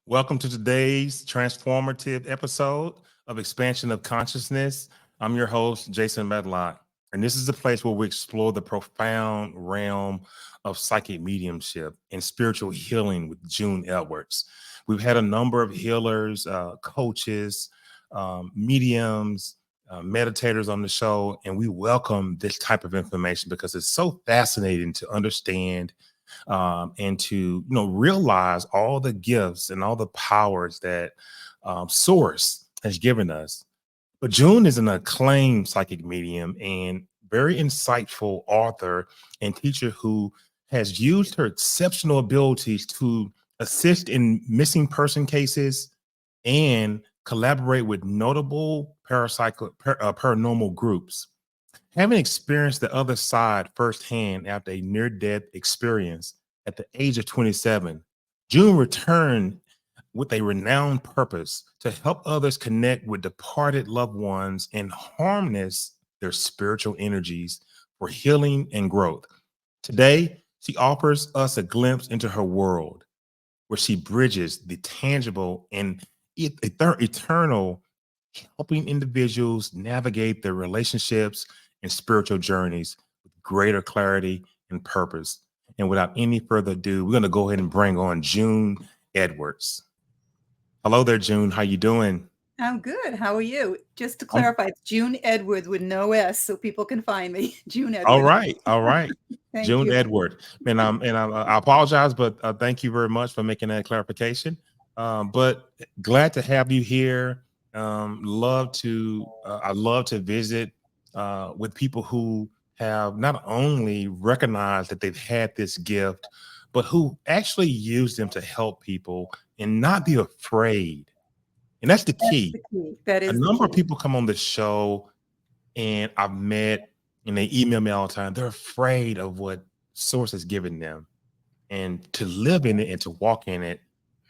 Welcome to today's transformative episode of Expansion of Consciousness. I'm your host, Jason Medlock, and this is the place where we explore the profound realm of psychic mediumship and spiritual healing with June Edwards. We've had a number of healers, coaches, mediums, meditators on the show, and we welcome this type of information because it's so fascinating to understand and to realize all the gifts and all the powers that Source has given us. But June is an acclaimed psychic medium and very insightful author and teacher who has used her exceptional abilities to assist in missing person cases and collaborate with notable paranormal groups. Having experienced the other side firsthand after a near-death experience at the age of 27, June returned with a renowned purpose to help others connect with departed loved ones and harness their spiritual energies for healing and growth. Today, she offers us a glimpse into her world where she bridges the tangible and eternal, helping individuals navigate their relationships and spiritual journeys with greater clarity and purpose. And without any further ado, we're going to go ahead and bring on June Edwards. Hello there, June. How you doing? I'm good. How are you? Just to I'm, clarify, it's June Edwards with no S, so people can find me. June all Edwards. right, all right. Thank June you. Edward, I apologize, but thank you very much for making that clarification. But glad to have you here. I love to visit with people who have not only recognized that they've had this gift, but who actually use them to help people and not be afraid. And that's the That's key. the key. That A is the number of key. people come on the show and I've met and they email me all the time. They're afraid of what Source has given them, and to live in it and to walk in it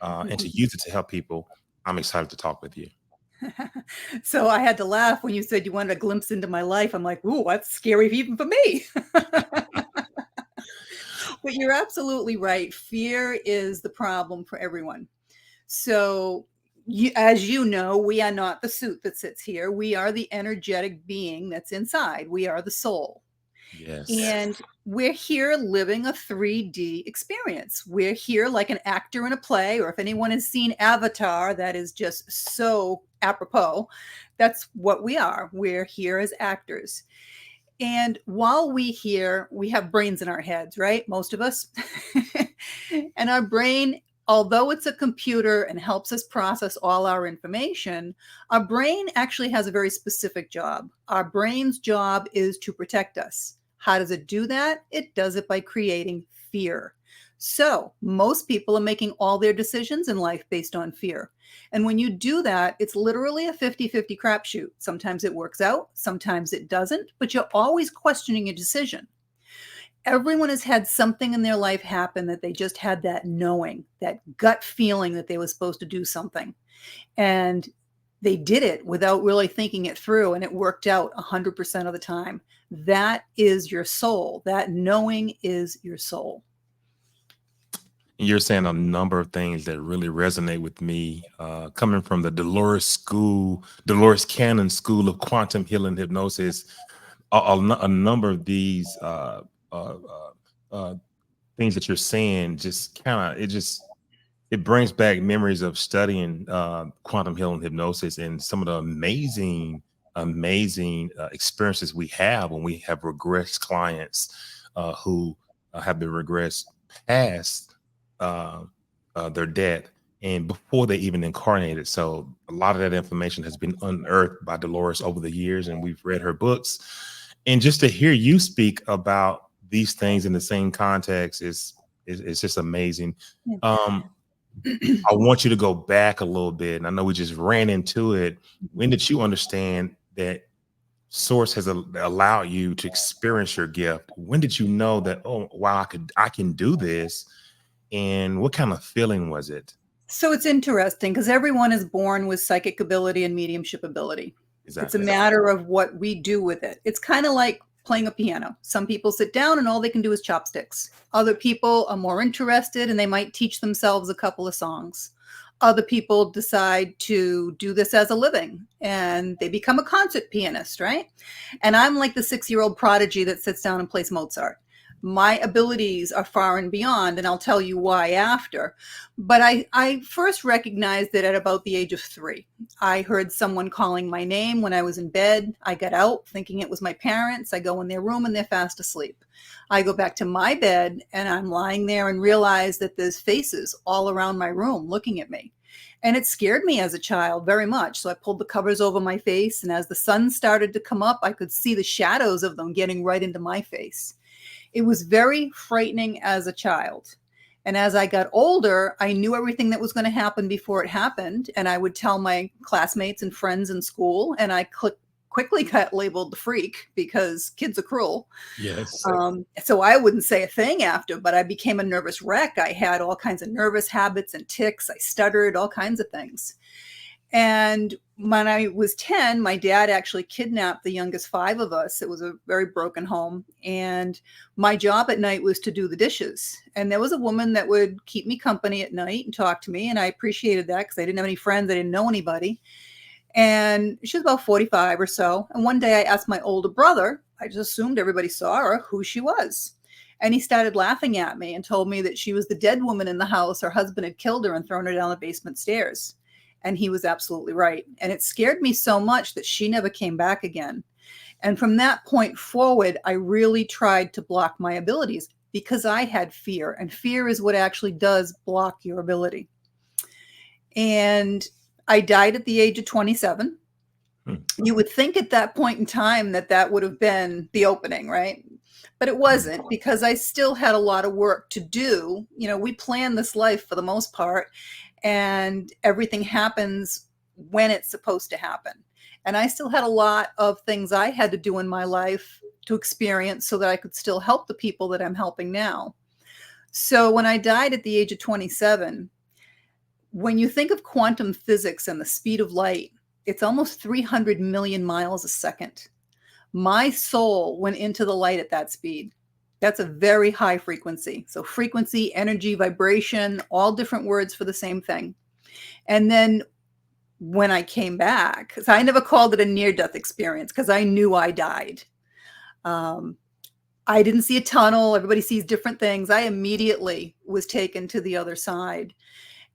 and to use it to help people. I'm excited to talk with you. So I had to laugh when you said you wanted a glimpse into my life. I'm like, ooh, that's scary even for me. But you're absolutely right. Fear is the problem for everyone. So, as you know, we are not the suit that sits here. We are the energetic being that's inside. We are the soul. Yes. And we're here living a 3D experience. We're here like an actor in a play, or if anyone has seen Avatar, that is just so apropos. That's what we are. We're here as actors. And while we have brains in our heads, right? Most of us. And our brain, although it's a computer and helps us process all our information, our brain actually has a very specific job. Our brain's job is to protect us. How does it do that? It does it by creating fear. So most people are making all their decisions in life based on fear. And when you do that, it's literally a 50-50 crapshoot. Sometimes it works out, sometimes it doesn't, but you're always questioning your decision. Everyone has had something in their life happen that they just had that knowing, that gut feeling that they were supposed to do something. And they did it without really thinking it through, and it worked out 100% of the time. That is your soul. That knowing is your soul. You're saying a number of things that really resonate with me, coming from the Dolores Cannon School of Quantum Healing Hypnosis. A number of these uh, uh, things that you're saying just kind of it brings back memories of studying quantum healing hypnosis and some of the amazing experiences we have when we have regressed clients who have been regressed past uh, their death and before they even incarnated. So a lot of that information has been unearthed by Dolores over the years, and we've read her books. And just to hear you speak about these things in the same context is just amazing. Yeah. I want you to go back a little bit, and I know we just ran into it. When did you understand that Source has allowed you to experience your gift? When did you know that, oh wow, I can do this? And what kind of feeling was it? So it's interesting because everyone is born with psychic ability and mediumship ability. It's a Exactly. matter of what we do with it. It's kind of like playing a piano. Some people sit down and all they can do is chopsticks. Other people are more interested and they might teach themselves a couple of songs. Other people decide to do this as a living and they become a concert pianist, right? And I'm like the 6-year-old prodigy that sits down and plays Mozart. My abilities are far and beyond, and I'll tell you why after. But I first recognized it at about the age of 3. I heard someone calling my name when I was in bed. I got out thinking it was my parents. I go in their room and they're fast asleep. I go back to my bed and I'm lying there and realize that there's faces all around my room looking at me. And it scared me as a child very much. So I pulled the covers over my face, and as the sun started to come up, I could see the shadows of them getting right into my face. It was very frightening as a child. And as I got older, I knew everything that was going to happen before it happened. And I would tell my classmates and friends in school, and I quickly got labeled the freak because kids are cruel. Yes. So I wouldn't say a thing after, but I became a nervous wreck. I had all kinds of nervous habits and tics. I stuttered, all kinds of things. And when I was 10, my dad actually kidnapped the youngest 5 of us. It was a very broken home. And my job at night was to do the dishes. And there was a woman that would keep me company at night and talk to me. And I appreciated that because I didn't have any friends. I didn't know anybody. And she was about 45 or so. And one day I asked my older brother, I just assumed everybody saw her, who she was. And he started laughing at me and told me that she was the dead woman in the house. Her husband had killed her and thrown her down the basement stairs. And he was absolutely right. And it scared me so much that she never came back again. And from that point forward, I really tried to block my abilities because I had fear. And fear is what actually does block your ability. And I died at the age of 27. You would think at that point in time that that would have been the opening, right? But it wasn't, because I still had a lot of work to do. You know, we plan this life for the most part, and everything happens when it's supposed to happen. And I still had a lot of things I had to do in my life to experience so that I could still help the people that I'm helping now. So when I died at the age of 27, when you think of quantum physics and the speed of light, it's almost 300 million miles a second. My soul went into the light at that speed. That's a very high frequency. So frequency, energy, vibration, all different words for the same thing. And then when I came back, so I never called it a near-death experience because I knew I died. I didn't see a tunnel. Everybody sees different things. I immediately was taken to the other side.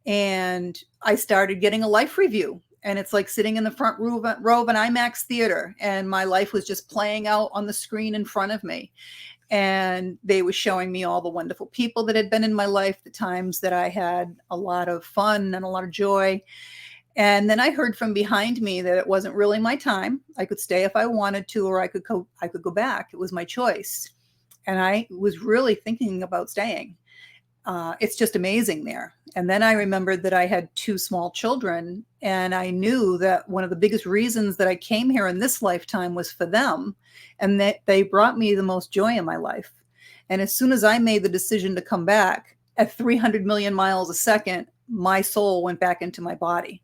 And I started getting a life review. And it's like sitting in the front row of an IMAX theater. And my life was just playing out on the screen in front of me. And they were showing me all the wonderful people that had been in my life, the times that I had a lot of fun and a lot of joy. And then I heard from behind me that it wasn't really my time. I could stay if I wanted to, or I could go back. It was my choice. And I was really thinking about staying. It's just amazing there. And then I remembered that I had 2 small children, and I knew that one of the biggest reasons that I came here in this lifetime was for them, and that they brought me the most joy in my life. And as soon as I made the decision to come back at 300 million miles a second, my soul went back into my body.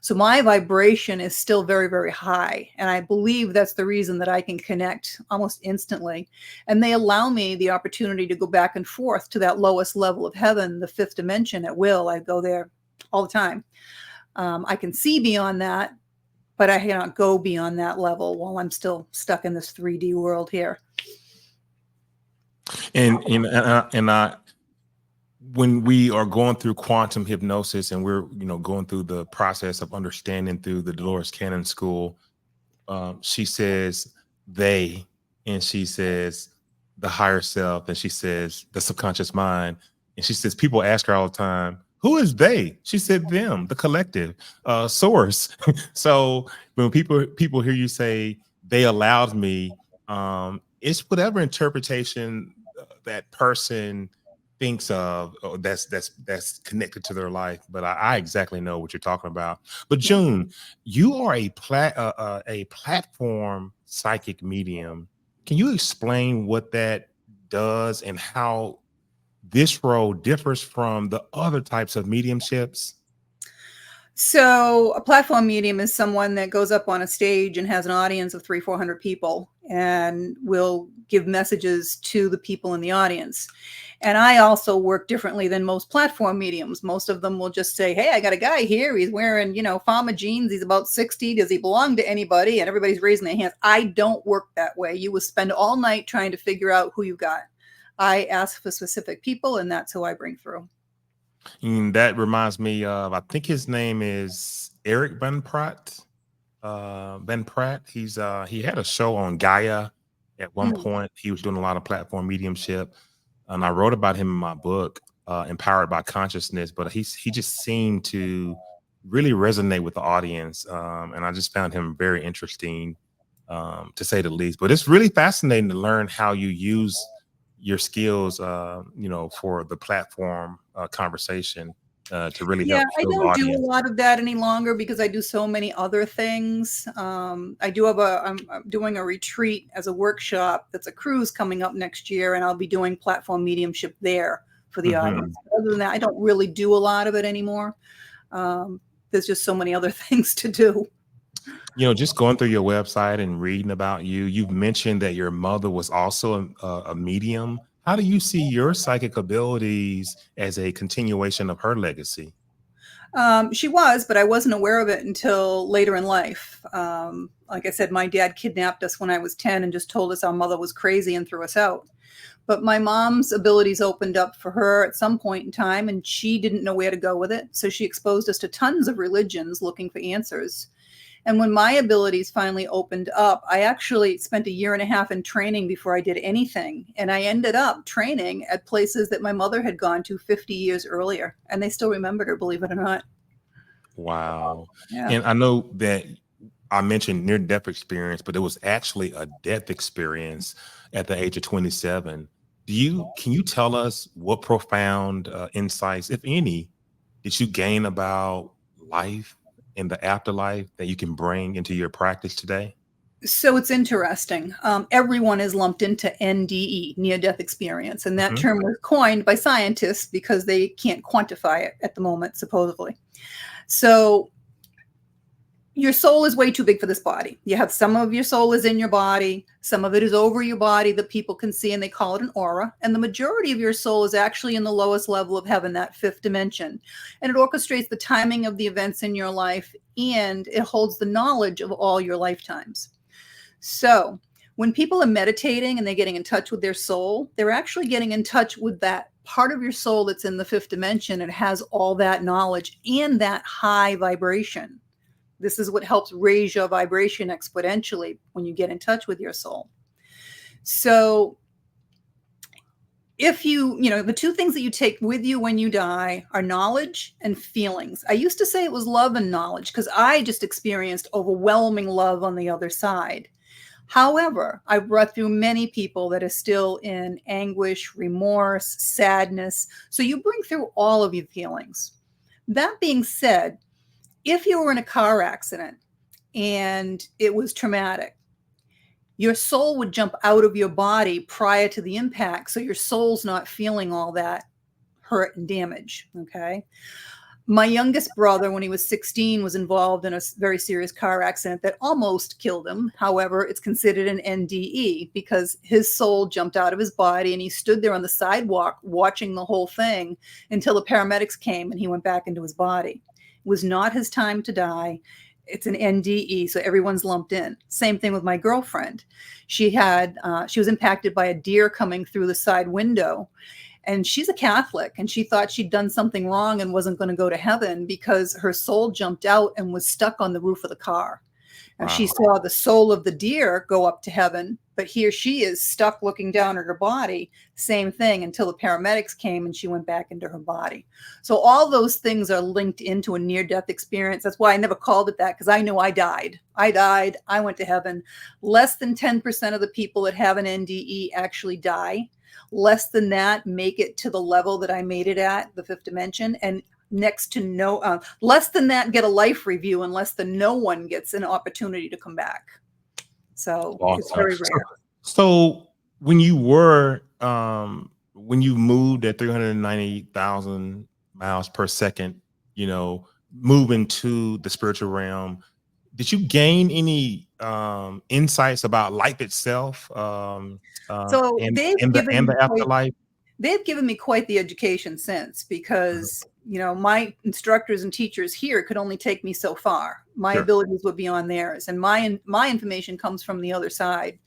So my vibration is still very, very high. And I believe that's the reason that I can connect almost instantly. And they allow me the opportunity to go back and forth to that lowest level of heaven, the 5th dimension at will. I go there all the time. I can see beyond that, but I cannot go beyond that level while I'm still stuck in this 3D world here. And when we are going through quantum hypnosis and we're going through the process of understanding through the Dolores Cannon School, she says they, and she says the higher self, and she says the subconscious mind, and she says people ask her all the time, who is they? She said them, the collective source. So when people hear you say they allowed me, it's whatever interpretation that person thinks of that's connected to their life. But I exactly know what you're talking about. But June, you are a platform psychic medium. Can you explain what that does and how this role differs from the other types of mediumships? So a platform medium is someone that goes up on a stage and has an audience of 300-400 people and will give messages to the people in the audience. And I also work differently than most platform mediums. Most of them will just say, hey, I got a guy here. He's wearing, Farmer jeans. He's about 60. Does he belong to anybody? And everybody's raising their hands. I don't work that way. You will spend all night trying to figure out who you got. I ask for specific people, and that's who I bring through. And that reminds me of, I think his name is Eric Van Pratt. Ben Pratt. He had a show on Gaia at one point. He was doing a lot of platform mediumship, and I wrote about him in my book, Empowered by Consciousness. But he just seemed to really resonate with the audience, and I just found him very interesting, to say the least. But it's really fascinating to learn how you use your skills, for the platform conversation, to really help I show the don't do a audience. lot of that any longer because I do so many other things. I do have I'm doing a retreat as a workshop. That's a cruise coming up next year, and I'll be doing platform mediumship there for the audience. Other than that, I don't really do a lot of it anymore. There's just so many other things to do. Just going through your website and reading about you, you've mentioned that your mother was also a medium. How do you see your psychic abilities as a continuation of her legacy? She was, but I wasn't aware of it until later in life. Like I said, my dad kidnapped us when I was 10 and just told us our mother was crazy and threw us out. But my mom's abilities opened up for her at some point in time, and she didn't know where to go with it. So she exposed us to tons of religions looking for answers. And when my abilities finally opened up, I actually spent 1.5 years in training before I did anything. And I ended up training at places that my mother had gone to 50 years earlier. And they still remembered her, believe it or not. Wow. Yeah. And I know that I mentioned near-death experience, but it was actually a death experience at the age of 27. Can you tell us what profound insights, if any, did you gain about life in the afterlife that you can bring into your practice today? So it's interesting. Everyone is lumped into NDE, near-death experience. And that term was coined by scientists because they can't quantify it at the moment, supposedly. So your soul is way too big for this body. You have some of your soul is in your body. Some of it is over your body that people can see, and they call it an aura. And the majority of your soul is actually in the lowest level of heaven, that 5th dimension. And it orchestrates the timing of the events in your life, and it holds the knowledge of all your lifetimes. So when people are meditating and they're getting in touch with their soul, they're actually getting in touch with that part of your soul that's in the 5th dimension. It has all that knowledge and that high vibration. This is what helps raise your vibration exponentially when you get in touch with your soul. So if the two things that you take with you when you die are knowledge and feelings. I used to say it was love and knowledge because I just experienced overwhelming love on the other side. However, I've brought through many people that are still in anguish, remorse, sadness. So you bring through all of your feelings. That being said, if you were in a car accident and it was traumatic, your soul would jump out of your body prior to the impact. So your soul's not feeling all that hurt and damage. Okay. My youngest brother, when he was 16, was involved in a very serious car accident that almost killed him. However, it's considered an NDE because his soul jumped out of his body and he stood there on the sidewalk watching the whole thing until the paramedics came and he went back into his body. It was not his time to die. It's an NDE, so everyone's lumped in. Same thing with my girlfriend. She was impacted by a deer coming through the side window. And she's a Catholic, and she thought she'd done something wrong and wasn't going to go to heaven because her soul jumped out and was stuck on the roof of the car. And she saw the soul of the deer go up to heaven, but here she is stuck looking down at her body. Same thing until the paramedics came and she went back into her body. So all those things are linked into a near-death experience. That's why I never called it that, because I knew I died. I went to heaven. Less than 10% of the people that have an NDE actually die. Less than that make it to the level that I made it at, the 5th dimension, and next to no, less than that get a life review, and less than no one gets an opportunity to come back. So it's very rare. So when you moved at 390,000 miles per second, move into the spiritual realm, did you gain any insights about life itself, So and the afterlife? they've given me quite the education since, Mhm. because my instructors and teachers here could only take me so far. My Sure. abilities would be on theirs, and my information comes from the other side.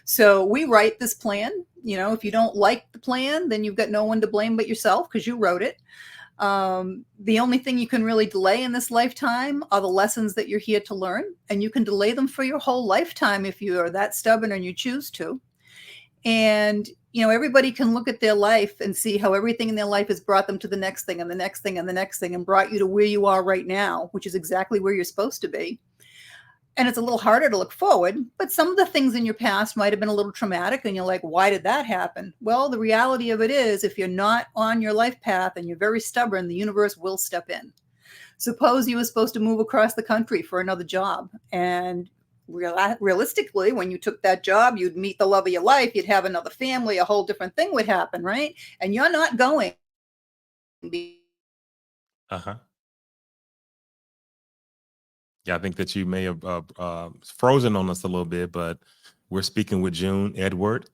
So we write this plan. If you don't like the plan, then you've got no one to blame but yourself, because you wrote it. The only thing you can really delay in this lifetime are the lessons that you're here to learn, and you can delay them for your whole lifetime if you are that stubborn and you choose to. And everybody can look at their life and see how everything in their life has brought them to the next thing and the next thing and the next thing, and brought you to where you are right now, which is exactly where you're supposed to be. And it's a little harder to look forward, but some of the things in your past might have been a little traumatic, and you're like, why did that happen? Well, the reality of it is, if you're not on your life path and you're very stubborn, the universe will step in. Suppose you were supposed to move across the country for another job, and realistically, when you took that job, you'd meet the love of your life, you'd have another family, a whole different thing would happen, right? And you're not going. Uh-huh. Yeah, I think that you may have frozen on us a little bit, but we're speaking with June Edward.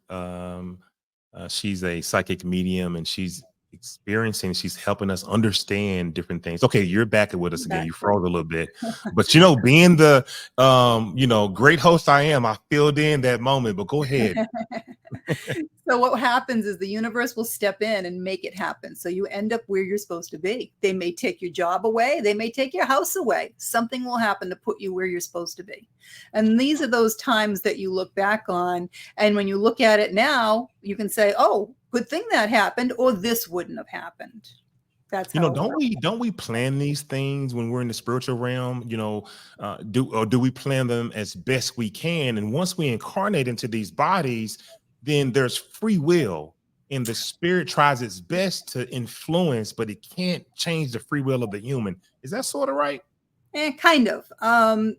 She's a psychic medium, and she's helping us understand different things. Okay, you're back with us again. Back. You froze a little bit, but being the great host I am, I filled in that moment. But go ahead. So what happens is the universe will step in and make it happen. So you end up where you're supposed to be. They may take your job away. They may take your house away. Something will happen to put you where you're supposed to be. And these are those times that you look back on. And when you look at it now, you can say, oh, good thing that happened, or this wouldn't have happened. That's how it works. Don't we plan these things when we're in the spiritual realm? Do we plan them as best we can? And once we incarnate into these bodies, then there's free will, and the spirit tries its best to influence, but it can't change the free will of the human. Is that sort of right? Kind of.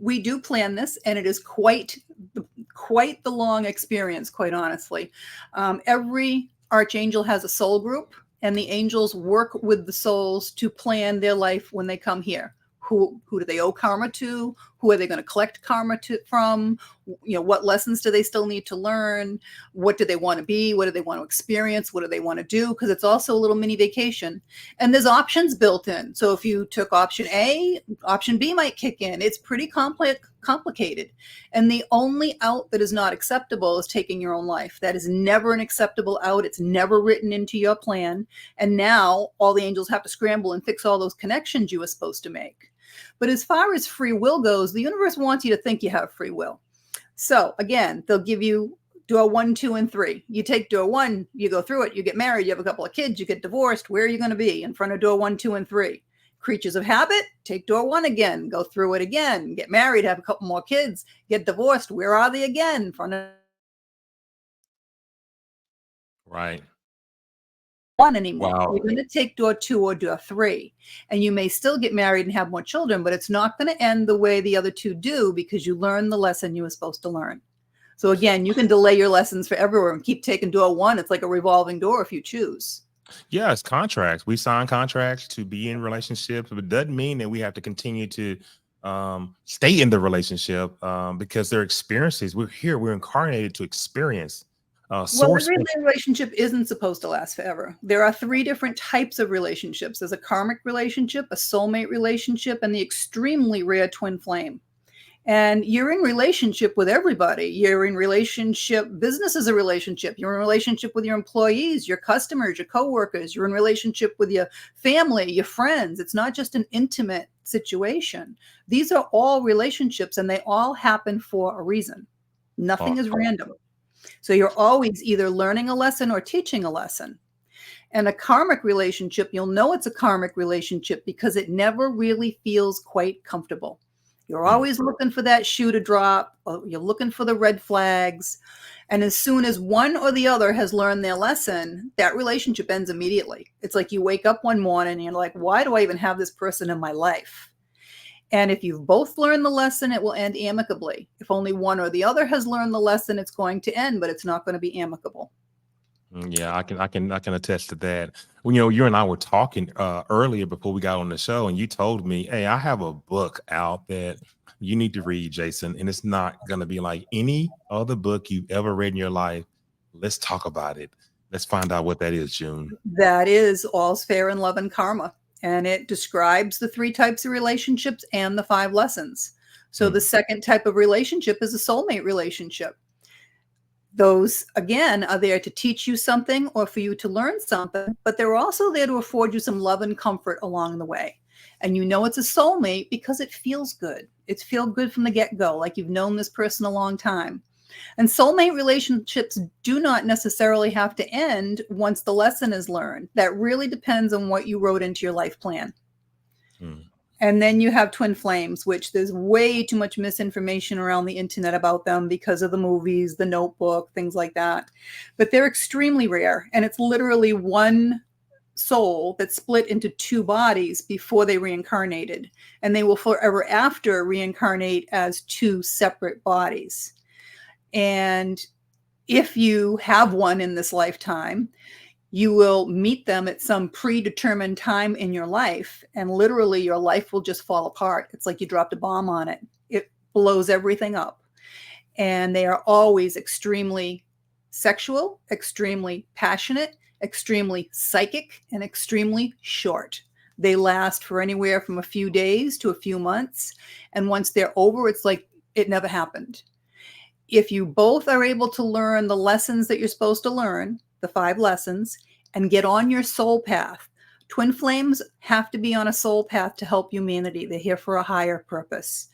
We do plan this, and it is quite the long experience, quite honestly. Every archangel has a soul group, and the angels work with the souls to plan their life when they come here. Who do they owe karma to? Who are they going to collect karma from? What lessons do they still need to learn? What do they want to be? What do they want to experience? What do they want to do? Because it's also a little mini vacation. And there's options built in. So if you took option A, option B might kick in. It's pretty complicated. And the only out that is not acceptable is taking your own life. That is never an acceptable out. It's never written into your plan. And now all the angels have to scramble and fix all those connections you were supposed to make. But as far as free will goes, the universe wants you to think you have free will. So again, they'll give you door 1, 2, and 3. You take door 1, you go through it, you get married, you have a couple of kids, you get divorced. Where are you going to be? In front of door 1, 2, and 3. Creatures of habit, take door 1 again, go through it again, get married, have a couple more kids, get divorced. Where are they again? In front of Right. one anymore. Wow. You're going to take door 2 or door 3, and you may still get married and have more children, but it's not going to end the way the other 2 do, because you learned the lesson you were supposed to learn. So again, you can delay your lessons forever and keep taking door 1. It's like a revolving door if you choose. Yeah, it's contracts. We sign contracts to be in relationships, but it doesn't mean that we have to continue to stay in the relationship, because they're experiences. We're incarnated to experience. Well, Source. every relationship isn't supposed to last forever. There are 3 different types of relationships. There's a karmic relationship, a soulmate relationship, and the extremely rare twin flame. And you're in relationship with everybody. You're in relationship. Business is a relationship. You're in relationship with your employees, your customers, your coworkers. You're in relationship with your family, your friends. It's not just an intimate situation. These are all relationships, and they all happen for a reason. Nothing is random. So you're always either learning a lesson or teaching a lesson. And a karmic relationship, you'll know it's a karmic relationship because it never really feels quite comfortable. You're always looking for that shoe to drop, or you're looking for the red flags. And as soon as one or the other has learned their lesson, that relationship ends immediately. It's like you wake up one morning and you're like, why do I even have this person in my life? And if you've both learned the lesson, it will end amicably. If only one or the other has learned the lesson, it's going to end, but it's not going to be amicable. Yeah, I can attest to that. Well, you and I were talking earlier before we got on the show, and you told me, "Hey, I have a book out that you need to read, Jason, and it's not going to be like any other book you've ever read in your life. Let's talk about it. Let's find out what that is, June." That is All's Fair in Love and Karma. And it describes the 3 types of relationships and the 5 lessons. So Hmm. the second type of relationship is a soulmate relationship. Those, again, are there to teach you something or for you to learn something, but they're also there to afford you some love and comfort along the way. And you know it's a soulmate because it feels good. It's feel good from the get-go, like you've known this person a long time. And soulmate relationships do not necessarily have to end once the lesson is learned. That really depends on what you wrote into your life plan. Hmm. And then you have twin flames, which there's way too much misinformation around the internet about them because of the movies, the Notebook, things like that. But they're extremely rare. And it's literally one soul that's split into 2 bodies before they reincarnated. And they will forever after reincarnate as 2 separate bodies. And if you have one in this lifetime, you will meet them at some predetermined time in your life, and literally your life will just fall apart. It's like you dropped a bomb on it. It blows everything up. And they are always extremely sexual, extremely passionate, extremely psychic, and extremely short. They last for anywhere from a few days to a few months. And once they're over, it's like it never happened. If you both are able to learn the lessons that you're supposed to learn, the 5 lessons, and get on your soul path. Twin flames have to be on a soul path to help humanity. They're here for a higher purpose.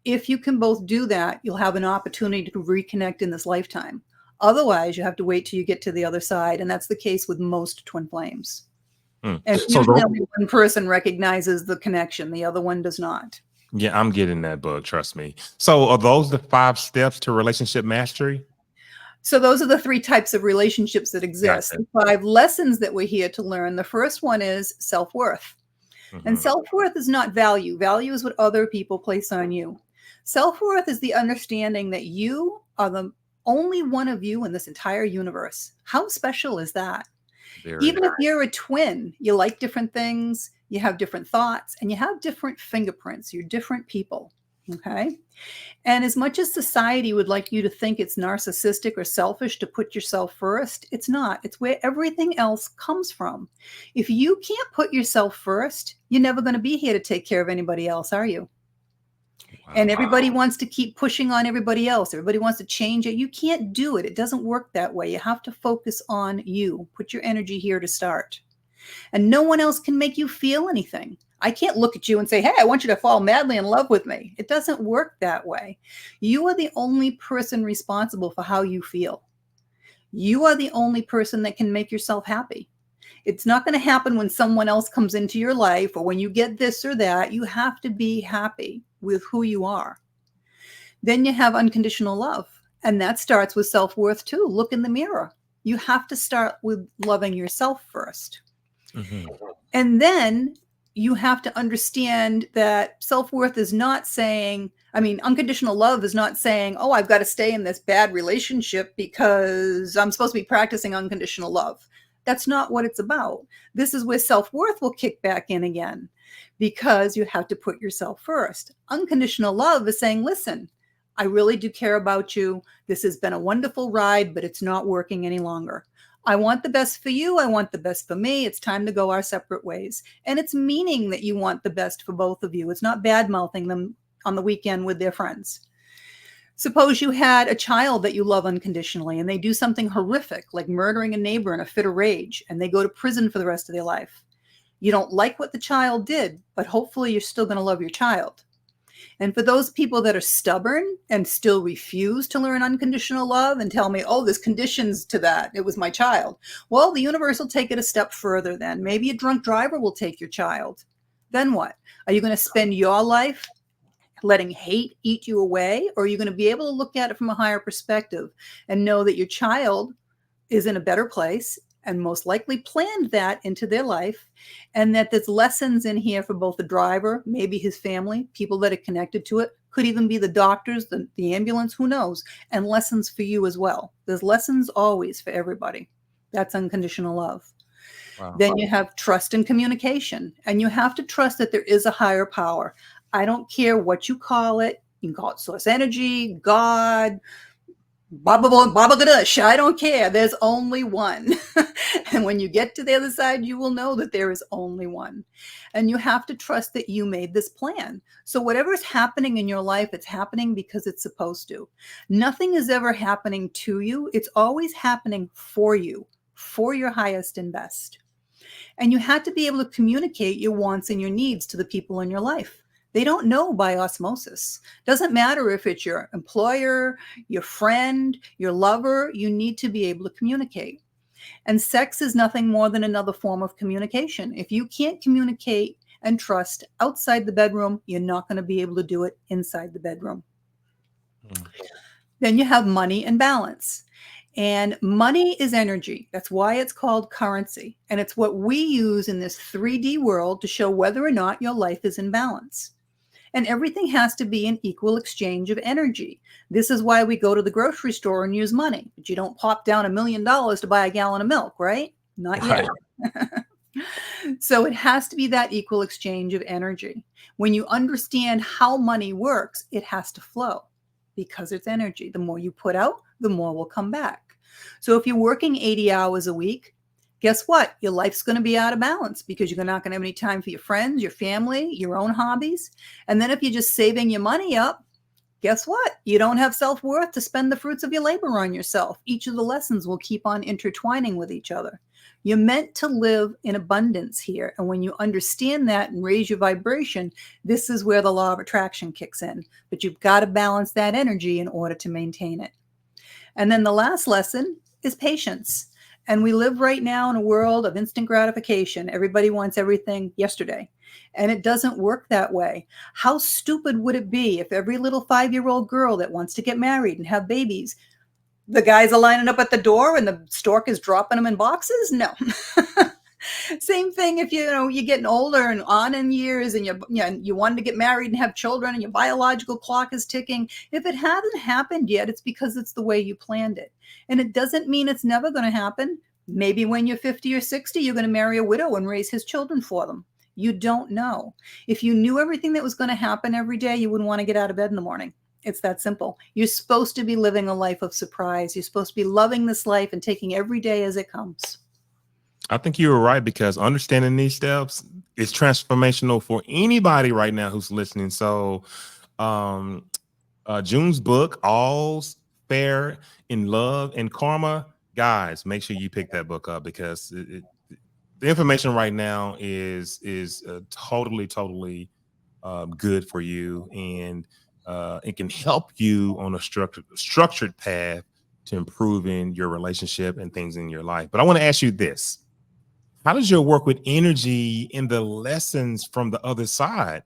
If you can both do that, you'll have an opportunity to reconnect in this lifetime. Otherwise, you have to wait till you get to the other side, and that's the case with most twin flames. Hmm. And So, usually only one person recognizes the connection, the other one does not. yeah, I'm getting that book. Trust me. So, are those the 5 steps to relationship mastery? So those are the 3 types of relationships that exist. Gotcha. The 5 lessons that we're here to learn. The first one is self-worth. And Hmm. self-worth is not value. Value is what other people place on you. Self-worth is the understanding that you are the only one of you in this entire universe. How special is that? Very. Even if you're a twin, you like different things, you have different thoughts, and you have different fingerprints. You're different people. Okay. And as much as society would like you to think it's narcissistic or selfish to put yourself first, it's not. It's where everything else comes from. If you can't put yourself first, you're never going to be here to take care of anybody else, are you? And Wow. everybody wants to keep pushing on everybody else. Everybody wants to change it. You can't do it. It doesn't work that way. You have to focus on you. Put your energy here to start. And no one else can make you feel anything. I can't look at you and say, hey, I want you to fall madly in love with me. It doesn't work that way. You are the only person responsible for how you feel. You are the only person that can make yourself happy. It's not going to happen when someone else comes into your life or when you get this or that. You have to be happy with who you are. Then you have unconditional love. And that starts with self-worth too. Look in the mirror. You have to start with loving yourself first. Hmm. And then you have to understand that self-worth is not saying, unconditional love is not saying, oh, I've got to stay in this bad relationship because I'm supposed to be practicing unconditional love. That's not what it's about. This is where self-worth will kick back in again because you have to put yourself first. Unconditional love is saying, listen, I really do care about you. This has been a wonderful ride, but it's not working any longer. I want the best for you. I want the best for me. It's time to go our separate ways. And it's meaning that you want the best for both of you. It's not bad mouthing them on the weekend with their friends. Suppose you had a child that you love unconditionally and they do something horrific, like murdering a neighbor in a fit of rage, and they go to prison for the rest of their life. You don't like what the child did, but hopefully you're still going to love your child. And for those people that are stubborn and still refuse to learn unconditional love and tell me, oh, there's conditions to that. It was my child. Well, the universe will take it a step further then. Maybe a drunk driver will take your child. Then what? Are you going to spend your life letting hate eat you away? Or are you going to be able to look at it from a higher perspective and know that your child is in a better place and most likely planned that into their life, and that there's lessons in here for both the driver, maybe his family, people that are connected to it, could even be the doctors, the ambulance, who knows, and lessons for you as well. There's lessons always for everybody. That's unconditional love. Wow. Then you have trust and communication, and you have to trust that there is a higher power. I don't care what you call it. You can call it source energy, God, Baba Baba Ganesh. I don't care. There's only one. And when you get to the other side, you will know that there is only one. And you have to trust that you made this plan. So whatever is happening in your life, it's happening because it's supposed to. Nothing is ever happening to you. It's always happening for you, for your highest and best. And you had to be able to communicate your wants and your needs to the people in your life. They don't know by osmosis. Doesn't matter if it's your employer, your friend, your lover, you need to be able to communicate. And sex is nothing more than another form of communication. If you can't communicate and trust outside the bedroom, you're not going to be able to do it inside the bedroom. Mm. Then you have money and balance. And money is energy. That's why it's called currency. And it's what we use in this 3D world to show whether or not your life is in balance. And everything has to be an equal exchange of energy. This is why we go to the grocery store and use money. But you don't pop down $1 million to buy a gallon of milk, right? Not yet. Right. So it has to be that equal exchange of energy. When you understand how money works, it has to flow because it's energy. The more you put out, the more will come back. So if you're working 80 hours a week, guess what? Your life's going to be out of balance because you're not going to have any time for your friends, your family, your own hobbies. And then if you're just saving your money up, guess what? You don't have self-worth to spend the fruits of your labor on yourself. Each of the lessons will keep on intertwining with each other. You're meant to live in abundance here. And when you understand that and raise your vibration, this is where the law of attraction kicks in. But you've got to balance that energy in order to maintain it. And then the last lesson is patience. And we live right now in a world of instant gratification. Everybody wants everything yesterday. And it doesn't work that way. How stupid would it be if every little 5-year-old girl that wants to get married and have babies, the guys are lining up at the door and the stork is dropping them in boxes? No. Same thing if you're getting older and on in years and you wanted to get married and have children and your biological clock is ticking. If it hasn't happened yet, it's because it's the way you planned it. And it doesn't mean it's never going to happen. Maybe when you're 50 or 60, you're going to marry a widow and raise his children for them. You don't know. If you knew everything that was going to happen every day, you wouldn't want to get out of bed in the morning. It's that simple. You're supposed to be living a life of surprise. You're supposed to be loving this life and taking every day as it comes. I think you were right because understanding these steps is transformational for anybody right now who's listening. So June's book, All's Fair in Love and Karma, guys, make sure you pick that book up because the information right now is totally good for you, and it can help you on a structured path to improving your relationship and things in your life. But I want to ask you this. How does your work with energy in the lessons from the other side?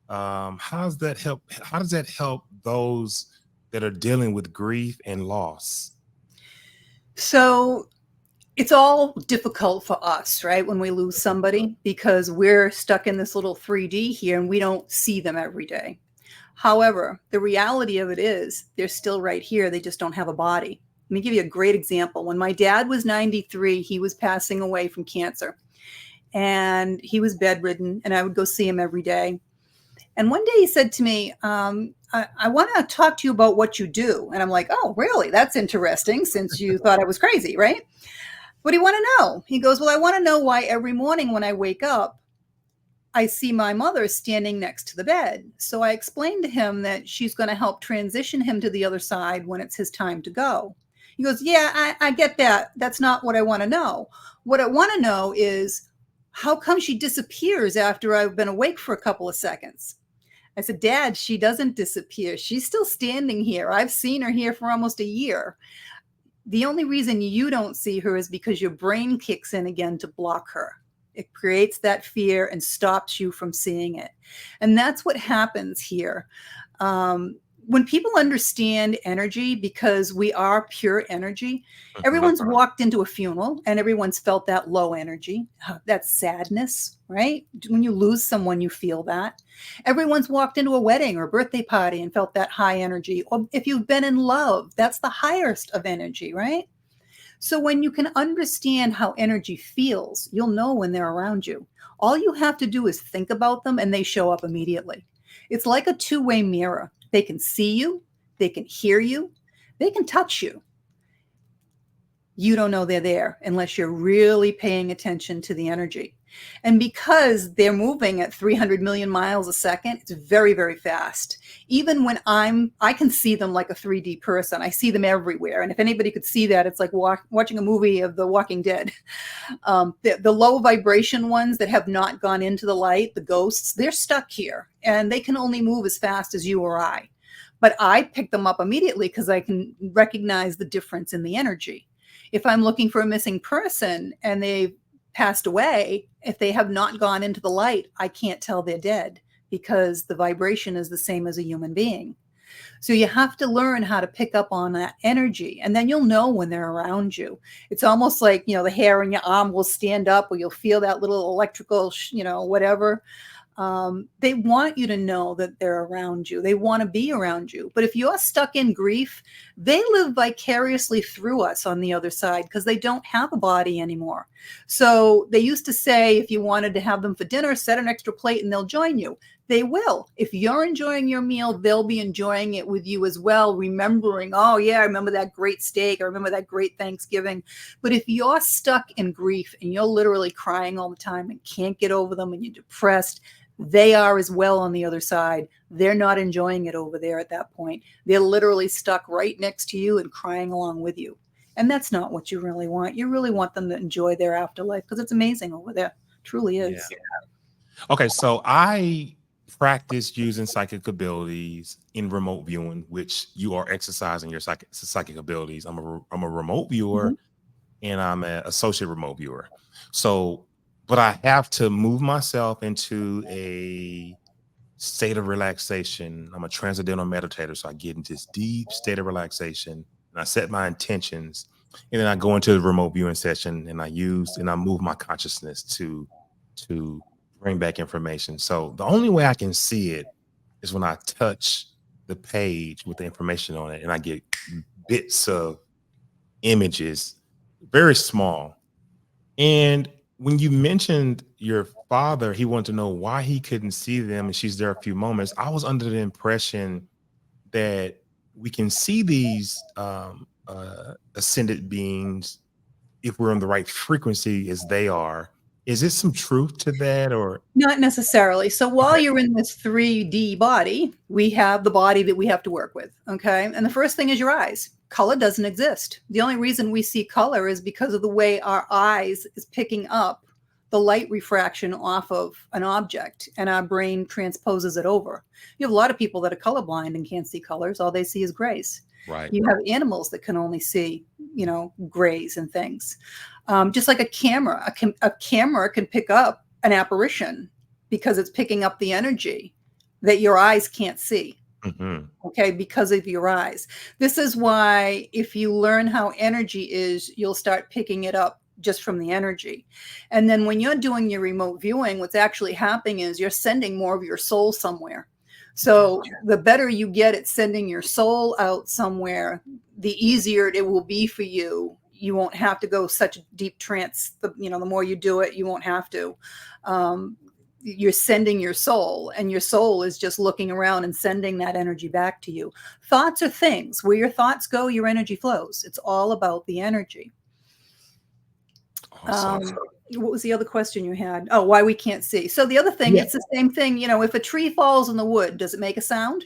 How does that help? How does that help those that are dealing with grief and loss? So it's all difficult for us, right? When we lose somebody, because we're stuck in this little 3D here and we don't see them every day. However, the reality of it is they're still right here. They just don't have a body. Let me give you a great example. When my dad was 93, he was passing away from cancer and he was bedridden and I would go see him every day. And one day he said to me, I want to talk to you about what you do. And I'm like, oh, really? That's interesting since you thought I was crazy, right? What do you want to know? He goes, well, I want to know why every morning when I wake up, I see my mother standing next to the bed. So I explained to him that she's going to help transition him to the other side when it's his time to go. He goes, yeah, I get that. That's not what I want to know. What I want to know is how come she disappears after I've been awake for a couple of seconds? I said, Dad, she doesn't disappear. She's still standing here. I've seen her here for almost a year. The only reason you don't see her is because your brain kicks in again to block her. It creates that fear and stops you from seeing it. And that's what happens here. When people understand energy, because we are pure energy, everyone's walked into a funeral and everyone's felt that low energy, that sadness, right? When you lose someone, you feel that. Everyone's walked into a wedding or a birthday party and felt that high energy. Or if you've been in love, that's the highest of energy, right? So when you can understand how energy feels, you'll know when they're around you. All you have to do is think about them and they show up immediately. It's like a two-way mirror. They can see you, they can hear you, they can touch you. You don't know they're there unless you're really paying attention to the energy. And because they're moving at 300 million miles a second, it's very, very fast. Even when I can see them like a 3D person. I see them everywhere. And if anybody could see that, it's like watching a movie of The Walking Dead. The low vibration ones that have not gone into the light, the ghosts, they're stuck here. And they can only move as fast as you or I. But I pick them up immediately because I can recognize the difference in the energy. If I'm looking for a missing person and they've passed away, if they have not gone into the light, I can't tell they're dead because the vibration is the same as a human being. So you have to learn how to pick up on that energy, and then you'll know when they're around you. It's almost like, the hair on your arm will stand up, or you'll feel that little electrical, whatever. They want you to know that they're around you. They want to be around you. But if you're stuck in grief, they live vicariously through us on the other side because they don't have a body anymore. So they used to say, if you wanted to have them for dinner, set an extra plate and they'll join you. They will. If you're enjoying your meal, they'll be enjoying it with you as well, remembering, oh yeah, I remember that great steak. I remember that great Thanksgiving. But if you're stuck in grief and you're literally crying all the time and can't get over them and you're depressed, they are as well on the other side. They're not enjoying it over there at that point. They're literally stuck right next to you and crying along with you. And that's not what you really want. You really want them to enjoy their afterlife because it's amazing over there. It truly is. Yeah. Okay, so I practice using psychic abilities in remote viewing, which you are exercising your psychic abilities. I'm a remote viewer, and I'm an associate remote viewer. So, but I have to move myself into a state of relaxation. I'm a transcendental meditator, so I get into this deep state of relaxation, and I set my intentions, and then I go into the remote viewing session, and I move my consciousness to bring back information. So the only way I can see it is when I touch the page with the information on it, and I get bits of images, very small. And when you mentioned your father, he wanted to know why he couldn't see them, and she's there a few moments. I was under the impression that we can see these ascended beings if we're on the right frequency as they are. Is there some truth to that, or not necessarily? So while you're in this 3D body, we have the body that we have to work with. Okay. And the first thing is your eyes. Color doesn't exist. The only reason we see color is because of the way our eyes is picking up the light refraction off of an object, and our brain transposes it over. You have a lot of people that are colorblind and can't see colors. All they see is grays. Right. You have animals that can only see, grays and things. Just like a camera, a camera can pick up an apparition because it's picking up the energy that your eyes can't see. Okay, because of your eyes. This is why if you learn how energy is, you'll start picking it up just from the energy. And then when you're doing your remote viewing, what's actually happening is you're sending more of your soul somewhere. So the better you get at sending your soul out somewhere, the easier it will be for you. You won't have to go such a deep trance. The more you do it, you won't have to. You're sending your soul, and your soul is just looking around and sending that energy back to you. Thoughts are things. Where your thoughts go, your energy flows. It's all about the energy. Awesome. What was the other question you had? Oh, why we can't see. So the other thing, it's the same thing. If a tree falls in the wood, does it make a sound?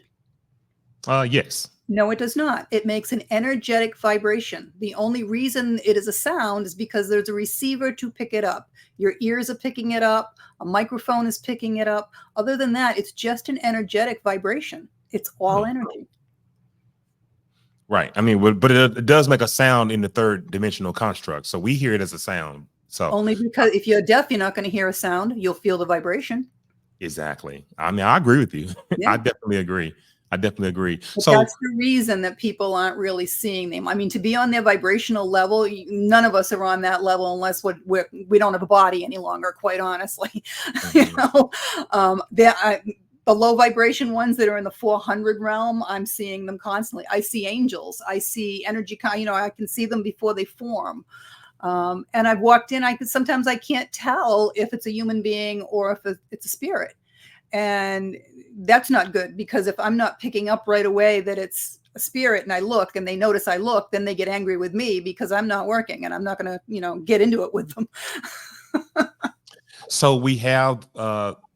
Yes. No, it does not. It makes an energetic vibration. The only reason it is a sound is because there's a receiver to pick it up. Your ears are picking it up. A microphone is picking it up. Other than that, it's just an energetic vibration. It's all energy. Right. I mean, but it does make a sound in the third dimensional construct. So we hear it as a sound. So only because if you're deaf, you're not going to hear a sound. You'll feel the vibration. Exactly. I mean, I agree with you. Yeah. I definitely agree. But so that's the reason that people aren't really seeing them. I mean, to be on their vibrational level, none of us are on that level unless we don't have a body any longer, quite honestly. The low vibration ones that are in the 400 realm, I'm seeing them constantly. I see angels. I see energy. I can see them before they form. And I've walked in. Sometimes I can't tell if it's a human being or if it's a spirit, and that's not good, because if I'm not picking up right away that it's a spirit and I look and they notice I look, then they get angry with me because I'm not working and I'm not going to, get into it with them. So we have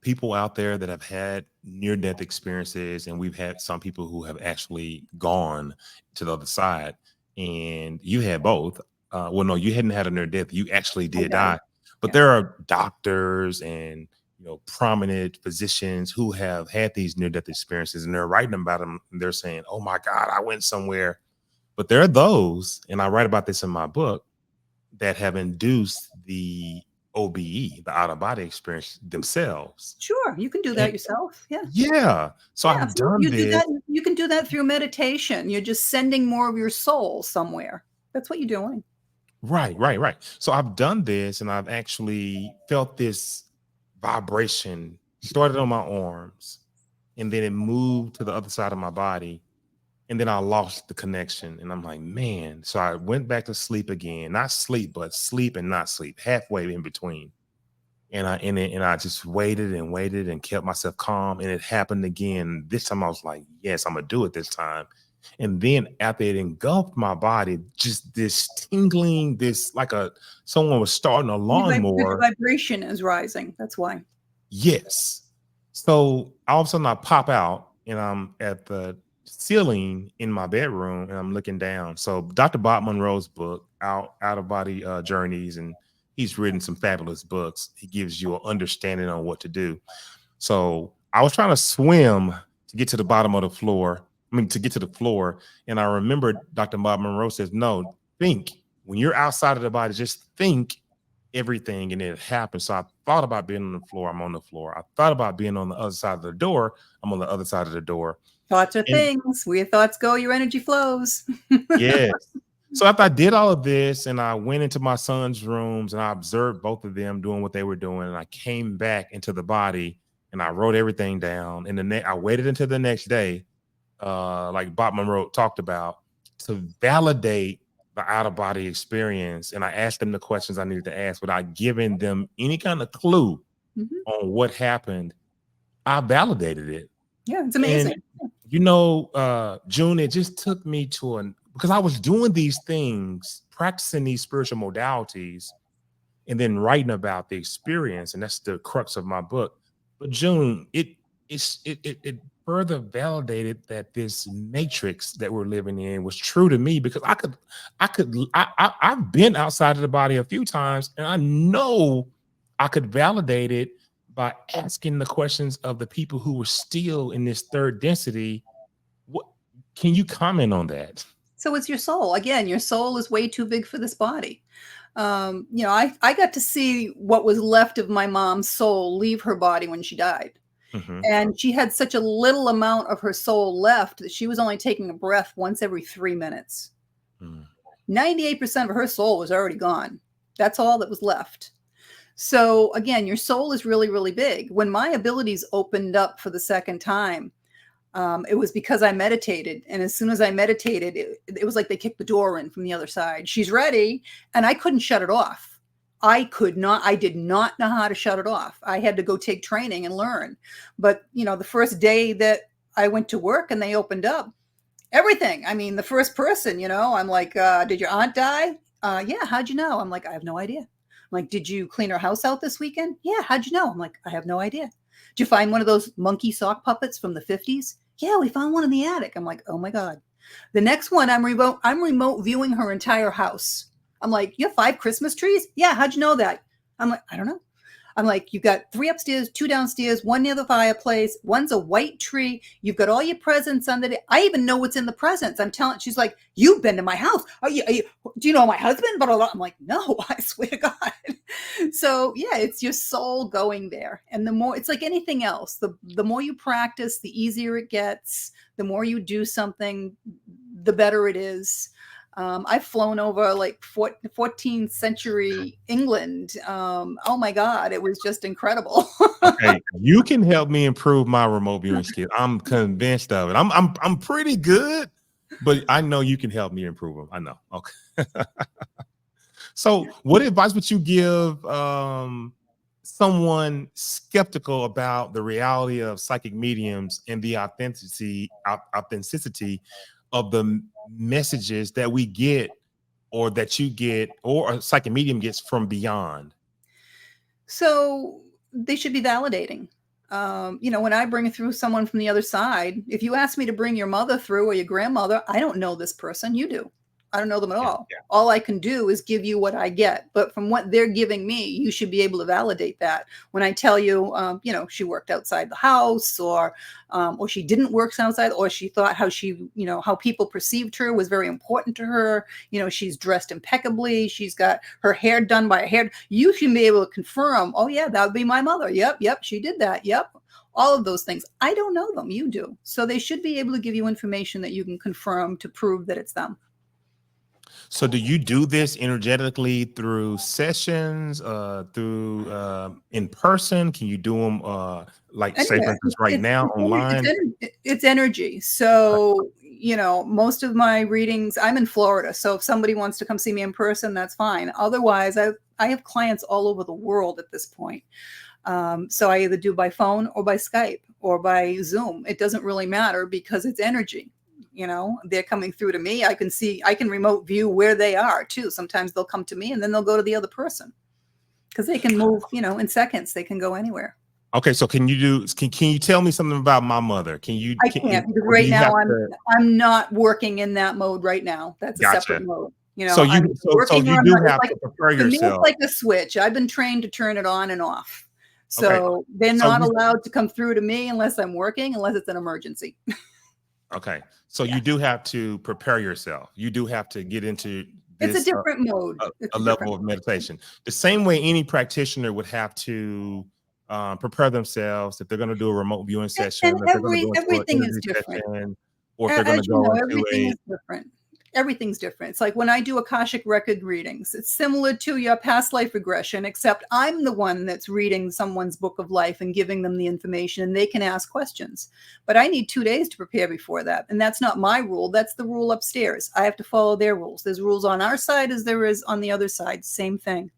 people out there that have had near-death experiences, and we've had some people who have actually gone to the other side. And you had both. Well, no, you hadn't had a near-death. You actually did die. But there are doctors and prominent physicians who have had these near-death experiences, and they're writing about them. And they're saying, "Oh my God, I went somewhere." But there are those, and I write about this in my book, that have induced the OBE, the out of body experience themselves. Sure, you can do that yourself. Yeah. Yeah. So I've done you this. do that. You can do that through meditation. You're just sending more of your soul somewhere. That's what you're doing. Right. So I've done this, and I've actually felt this vibration started on my arms, and then it moved to the other side of my body. And then I lost the connection, and I'm like, man. So I went back to sleep again, not sleep, but sleep and not sleep, halfway in between. And I just waited and kept myself calm. And it happened again. This time I was like, yes, I'm gonna do it this time. And then after it engulfed my body, just this tingling, this like someone was starting a lawnmower. The vibration is rising. That's why. Yes. So all of a sudden I pop out, and I'm at the ceiling in my bedroom, and I'm looking down. So Dr. Bob Monroe's book, Out of Body Journeys, and he's written some fabulous books. He gives you an understanding on what to do. So I was trying to swim to get to the bottom of the floor. To get to the floor. And I remember Dr. Bob Monroe says, no, think. When you're outside of the body, just think everything, and it happens. So I thought about being on the floor. I'm on the floor. I thought about being on the other side of the door. I'm on the other side of the door. Thoughts are things. Where your thoughts go, your energy flows. Yes. So after I did all of this, and I went into my son's rooms, and I observed both of them doing what they were doing, and I came back into the body, and I wrote everything down. And I waited until the next day, like Bob Monroe talked about, to validate the out-of-body experience. And I asked them the questions I needed to ask without giving them any kind of clue on what happened. I validated it. Yeah, it's amazing. And, June, it just took me because I was doing these things, practicing these spiritual modalities, and then writing about the experience. And that's the crux of my book. But June, it further validated that this matrix that we're living in was true to me, because I've been outside of the body a few times, and I know I could validate it by asking the questions of the people who were still in this third density. What can you comment on that? So it's your soul. Again, your soul is way too big for this body. I got to see what was left of my mom's soul leave her body when she died. And she had such a little amount of her soul left that she was only taking a breath once every 3 minutes. 98% of her soul was already gone. That's all that was left. So again, your soul is really, really big. When my abilities opened up for the second time, it was because I meditated. And as soon as I meditated, it was like they kicked the door in from the other side. She's ready. And I couldn't shut it off. I did not know how to shut it off. I had to go take training and learn. But, the first day that I went to work and they opened up everything. I mean, the first person, I'm like, did your aunt die? Yeah. How'd you know? I'm like, I have no idea. I'm like, did you clean her house out this weekend? Yeah. How'd you know? I'm like, I have no idea. Did you find one of those monkey sock puppets from the 50s? Yeah, we found one in the attic. I'm like, oh my God. The next one, I'm remote viewing her entire house. I'm like, you have 5 Christmas trees? Yeah, how'd you know that? I'm like, I don't know. I'm like, you've got 3 upstairs, 2 downstairs, 1 near the fireplace. One's a white tree. You've got all your presents under it. I even know what's in the presents. I'm telling. She's like, you've been to my house. Do you know my husband? Blah, blah, blah. I'm like, no, I swear to God. So yeah, it's your soul going there. And the more, it's like anything else. The more you practice, the easier it gets. The more you do something, the better it is. I've flown over like 14th century England. Oh my God, it was just incredible. Okay, you can help me improve my remote viewing skills. I'm convinced of it. I'm pretty good, but I know you can help me improve them. I know. Okay. So, what advice would you give someone skeptical about the reality of psychic mediums and the authenticity of the messages that we get, or that you get, or a psychic medium gets from beyond? So they should be validating. When I bring through someone from the other side, if you ask me to bring your mother through or your grandmother, I don't know this person. You do. I don't know them at Yeah, all. yeah. All I can do is give you what I get. But from what they're giving me, you should be able to validate that. When I tell you, she worked outside the house, or she didn't work outside, or she thought how people perceived her was very important to her. She's dressed impeccably. She's got her hair done by a hair. You should be able to confirm, oh yeah, that would be my mother. Yep, she did that. Yep. All of those things. I don't know them. You do. So they should be able to give you information that you can confirm to prove that it's them. So do you do this energetically through sessions, through in person? Can you do them like, say, for Anyway, instance, right now online? it's energy. So, most of my readings, I'm in Florida. So if somebody wants to come see me in person, that's fine. Otherwise, I have clients all over the world at this point. So I either do by phone or by Skype or by Zoom. It doesn't really matter because it's energy. They're coming through to me. I can remote view where they are too. Sometimes they'll come to me and then they'll go to the other person because they can move, in seconds. They can go anywhere. Okay, so can you tell me something about my mother? I can't, because right now I'm not working in that mode right now. That's a Gotcha. separate mode. So you I'm working you on do my- have like, to prepare for me, yourself. it's like a switch. I've been trained to turn it on and off. So Okay. they're So not you- allowed to come through to me unless I'm working, unless it's an emergency. Okay, so you do have to prepare yourself. You do have to get into It's this a different mode. a level of meditation. The same way any practitioner would have to prepare themselves if they're going to do a remote viewing session, And if they're going to go into an everything is energy different. session, or if they're going As to you go know, into everything a is different. Everything's different. It's like when I do Akashic record readings, it's similar to your past life regression, except I'm the one that's reading someone's book of life and giving them the information, and they can ask questions. But I need 2 days to prepare before that. And that's not my rule. That's the rule upstairs. I have to follow their rules. There's rules on our side as there is on the other side. Same thing.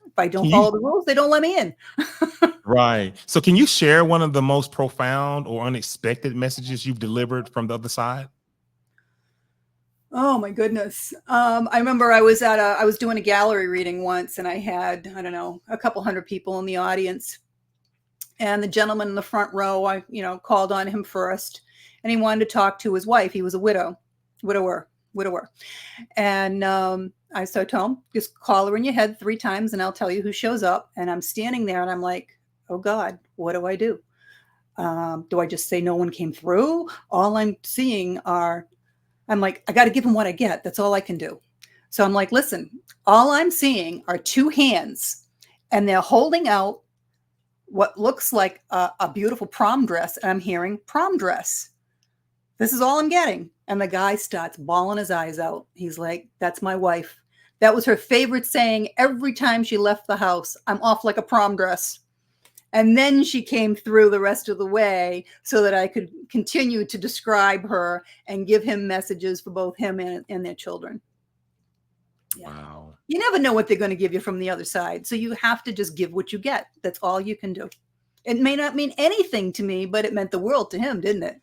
If I don't follow the rules, they don't let me in. Right. So can you share one of the most profound or unexpected messages you've delivered from the other side? Oh my goodness. I remember I was doing a gallery reading once, and I had, I don't know, a couple hundred people in the audience. And the gentleman in the front row, I, called on him first, and he wanted to talk to his wife. He was a widower. And I told him, just call her in your head 3 times and I'll tell you who shows up. And I'm standing there and I'm like, oh God, what do I do? Do I just say no one came through? All I'm seeing I'm like, I got to give him what I get. That's all I can do. So I'm like, listen, all I'm seeing are 2 hands, and they're holding out what looks like a beautiful prom dress. And I'm hearing prom dress. This is all I'm getting. And the guy starts bawling his eyes out. He's like, that's my wife. That was her favorite saying every time she left the house. I'm off like a prom dress. And then she came through the rest of the way so that I could continue to describe her and give him messages for both him and their children. Yeah. Wow. You never know what they're going to give you from the other side. So you have to just give what you get. That's all you can do. It may not mean anything to me, but it meant the world to him, didn't it?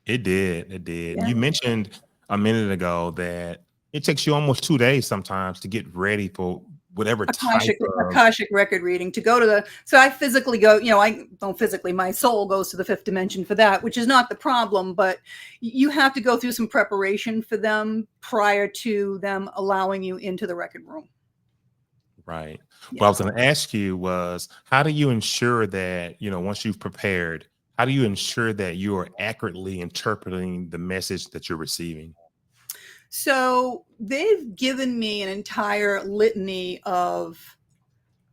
It did. It did. Yeah. You mentioned a minute ago that it takes you almost 2 days sometimes to get ready for whatever Akashic record reading, to go to so I physically go, I don't physically, my soul goes to the 5th dimension for that, which is not the problem, but you have to go through some preparation for them prior to them allowing you into the record room. Right. Yeah. What I was going to ask you was, how do you ensure that, once you've prepared, how do you ensure that you are accurately interpreting the message that you're receiving? So they've given me an entire litany of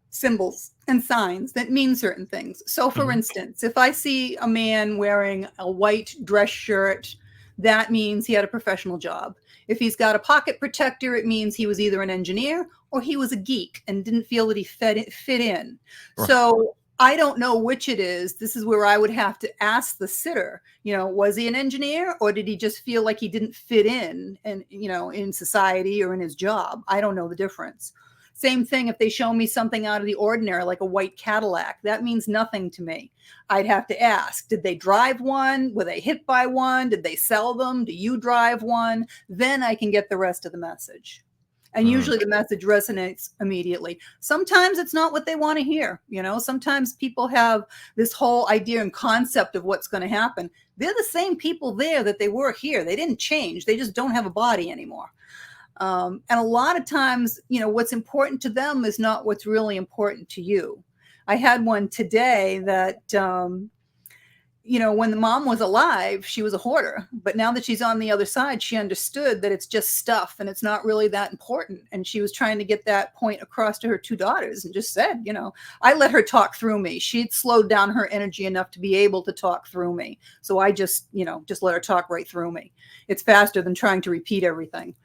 symbols and signs that mean certain things. So for instance, if I see a man wearing a white dress shirt that means he had a professional job. If he's got a pocket protector, it means he was either an engineer or he was a geek and didn't feel that he fit in. Right. So I don't know which it is. This is where I would have to ask the sitter, was he an engineer or did he just feel like he didn't fit in and, in society or in his job? I don't know the difference. Same thing if they show me something out of the ordinary, like a white Cadillac, that means nothing to me. I'd have to ask, did they drive one? Were they hit by one? Did they sell them? Do you drive one? Then I can get the rest of the message. And usually the message resonates immediately. Sometimes it's not what they want to hear. Sometimes people have this whole idea and concept of what's going to happen. They're the same people there that they were here. They didn't change. They just don't have a body anymore. And a lot of times, what's important to them is not what's really important to you. I had one today that, when the mom was alive, she was a hoarder. But now that she's on the other side, she understood that it's just stuff and it's not really that important. And she was trying to get that point across to her two daughters and just said, I let her talk through me. She'd slowed down her energy enough to be able to talk through me. So I just let her talk right through me. It's faster than trying to repeat everything.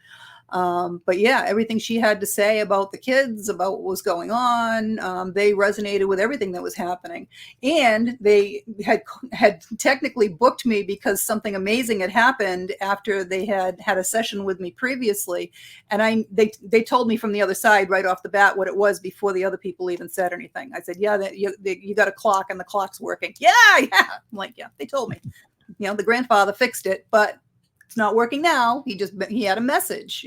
But yeah, everything she had to say about the kids, about what was going on, they resonated with everything that was happening. And they had technically booked me because something amazing had happened after they had a session with me previously. And they told me from the other side right off the bat what it was before the other people even said anything. I said, yeah, you got a clock and the clock's working. Yeah. I'm like, yeah, they told me, the grandfather fixed it, but it's not working now. He had a message,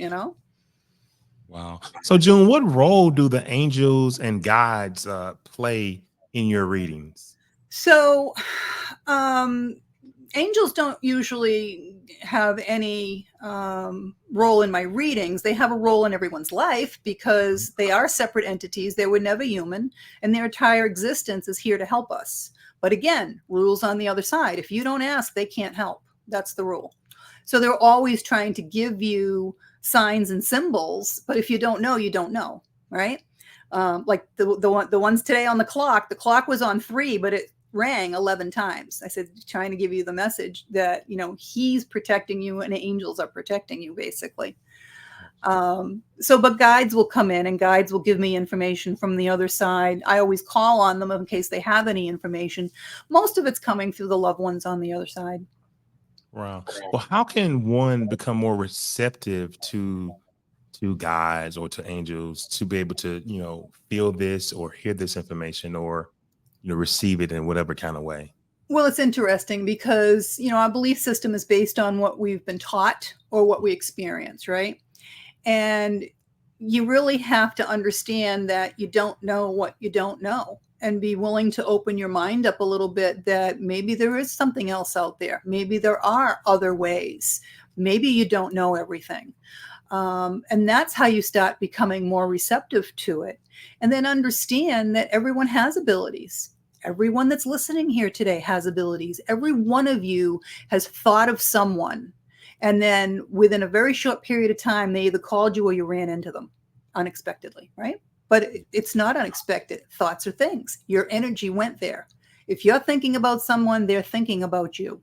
Wow. So June, what role do the angels and guides play in your readings? So, angels don't usually have any role in my readings. They have a role in everyone's life because they are separate entities. They were never human, and their entire existence is here to help us. But again, rules on the other side. If you don't ask, they can't help. That's the rule. So they're always trying to give you signs and symbols, but if you don't know, you don't know, right? Like the ones today on the clock was on 3, but it rang 11 times. I said, trying to give you the message that, he's protecting you and angels are protecting you, basically. But guides will come in and guides will give me information from the other side. I always call on them in case they have any information. Most of it's coming through the loved ones on the other side. Wow. Well, how can one become more receptive to guides or to angels to be able to, feel this or hear this information or, receive it in whatever kind of way? Well, it's interesting because, our belief system is based on what we've been taught or what we experience, right? And you really have to understand that you don't know what you don't know. And be willing to open your mind up a little bit that maybe there is something else out there. Maybe there are other ways. Maybe you don't know everything. And that's how you start becoming more receptive to it. And then understand that everyone has abilities. Everyone that's listening here today has abilities. Every one of you has thought of someone. And then within a very short period of time, they either called you or you ran into them unexpectedly, right? But it's not unexpected. Thoughts are things. Your energy went there. If you're thinking about someone, they're thinking about you.